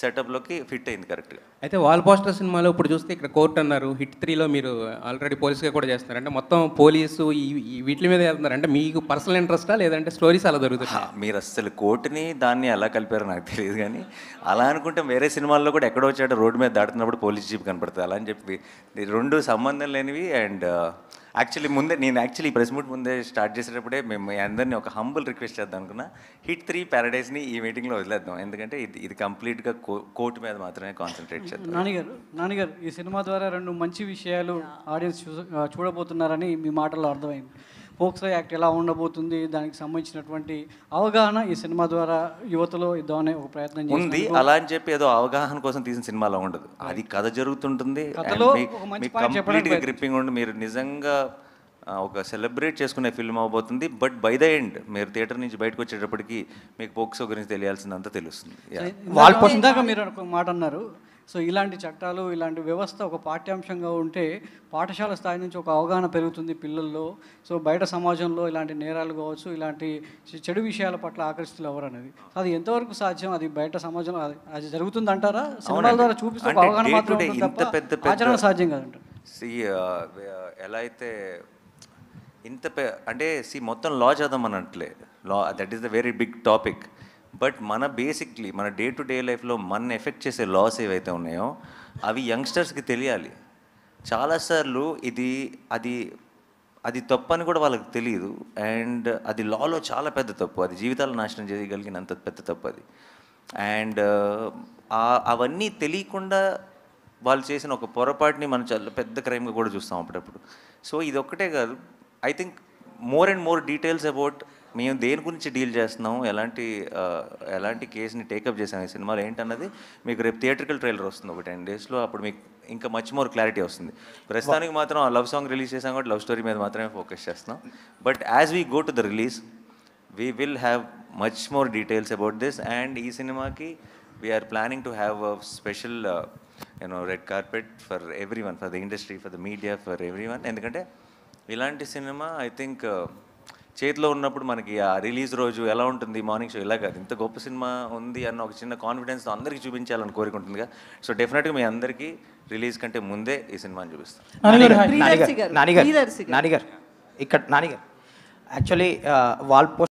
సెటప్లోకి fit అయింది కరెక్ట్గా. అయితే వాల్ పోస్టర్ సినిమాలో ఇప్పుడు చూస్తే ఇక్కడ కోర్ట్ అన్నారు, హిట్ 3లో మీరు ఆల్రెడీ పోలీస్గా కూడా చేస్తున్నారు. అంటే మొత్తం పోలీసు వీటి మీద వెళ్తున్నారు. అంటే మీకు పర్సనల్ ఇంట్రెస్టా లేదంటే స్టోరీస్ అలా దొరుకుతున్నాయి? మీరు అసలు కోర్టుని దాన్ని ఎలా కలిపారో నాకు తెలియదు, కానీ అలా అనుకుంటే వేరే సినిమాల్లో కూడా ఎక్కడో వచ్చాడు రోడ్డు మీద దాటుతున్నప్పుడు పోలీస్ జీప్ కనపడుతుంది అలా అని చెప్పి రెండు సంబంధం లేనివి. అండ్ యాక్చువల్లీ నేను ప్రెస్ మీట్ ముందే స్టార్ట్ చేసేటప్పుడే మేము అందరినీ ఒక హంబుల్ రిక్వెస్ట్ చేద్దాం అనుకున్నా, హిట్ 3 ప్యారడైజ్ని ఈ మీటింగ్లో వదిలేద్దాం, ఎందుకంటే ఇది కంప్లీట్గా కోర్టు మీద మాత్రమే కాన్సన్ట్రేట్ చేద్దాం. నానిగారు ఈ సినిమా ద్వారా 2 మంచి విషయాలు ఆడియన్స్ చూడబోతున్నారని మీ మాటల్లో అర్థమైంది. పోక్సో యాక్ట్ ఎలా ఉండబోతుంది, దానికి సంబంధించినటువంటి అవగాహన ఈ సినిమా ద్వారా యువతలో ఇద్దామనే ఒక ప్రయత్నం ఉంది. అలా అని చెప్పి ఏదో అవగాహన కోసం తీసిన సినిమాలో ఉండదు, అది కథ జరుగుతుంటుంది, కంప్లీట్గా గ్రిప్పింగ్ ఉండి మీరు నిజంగా ఒక సెలబ్రేట్ చేసుకునే ఫిల్మ్ అవబోతుంది. బట్ బై ద ఎండ్ మీరు థియేటర్ నుంచి బయటకు వచ్చేటప్పటికి మీకు పోక్సో గురించి తెలియాల్సిందంతా తెలుస్తుంది. ఇందాక మీరు ఒక మాట అన్నారు, సో ఇలాంటి చట్టాలు ఇలాంటి వ్యవస్థ ఒక పాఠ్యాంశంగా ఉంటే పాఠశాల స్థాయి నుంచి ఒక అవగాహన పెరుగుతుంది పిల్లల్లో. సో బయట సమాజంలో ఇలాంటి నేరాలు కావచ్చు, ఇలాంటి చెడు విషయాల పట్ల ఆకర్షితులు ఎవరు అనేది అది ఎంతవరకు సాధ్యం, అది బయట సమాజంలో అది జరుగుతుంది అంటారా? సినిమాల ద్వారా చూపిస్తూ అవగాహన మాత్రమే ఆచరణ సాధ్యం కదంటారు. ఎలా అయితే అంటే మొత్తం లా చదవమనట్లే, law that is the very big topic. But మన బేసిక్లీ మన డే టు డే లైఫ్లో మన ఎఫెక్ట్ చేసే లాస్ ఏవైతే ఉన్నాయో అవి యంగ్స్టర్స్కి తెలియాలి. చాలాసార్లు అది తప్పు అని కూడా వాళ్ళకి తెలియదు. అండ్ అది లాలో చాలా పెద్ద తప్పు, అది జీవితాలు నాశనం చేయగలిగినంత పెద్ద తప్పు అది. అండ్ అవన్నీ తెలియకుండా వాళ్ళు చేసిన ఒక పొరపాటుని మనం చాలా పెద్ద క్రైమ్గా కూడా చూస్తాం అప్పుడప్పుడు. సో ఇది ఒక్కటే కాదు, I think more and more details about మేము దేని గురించి డీల్ చేస్తున్నాం, ఎలాంటి కేసుని టేకప్ చేసాం ఈ సినిమాలో ఏంటన్నది మీకు రేపు థియేట్రికల్ ట్రైలర్ వస్తుంది ఒక 10 daysలో. అప్పుడు మీకు ఇంకా మచ్ మోర్ క్లారిటీ వస్తుంది. ప్రస్తుతానికి మాత్రం ఆ లవ్ సాంగ్ రిలీజ్ చేసాం కాబట్టి లవ్ స్టోరీ మీద మాత్రమే ఫోకస్ చేస్తున్నాం. But as we go to the release we will have much more details about this. And ఈ సినిమాకి we're planning to have a special red carpet for everyone, for the industry, for the media, for everyone. ఎందుకంటే ఇలాంటి cinema I think చేతిలో ఉన్నప్పుడు మనకి ఆ release రోజు ఎలా ఉంటుంది, మార్నింగ్ షో ఇలా కాదు, ఇంత గొప్ప సినిమా ఉంది అన్న ఒక చిన్న కాన్ఫిడెన్స్తో అందరికీ చూపించాలని కోరుకుంటుందిగా. సో డెఫినెట్గా మీ అందరికీ రిలీజ్ కంటే ముందే ఈ సినిమాని చూపిస్తాం. నానిగారు ఇక్కడ నానిగారు యాక్చువల్లీ వాల్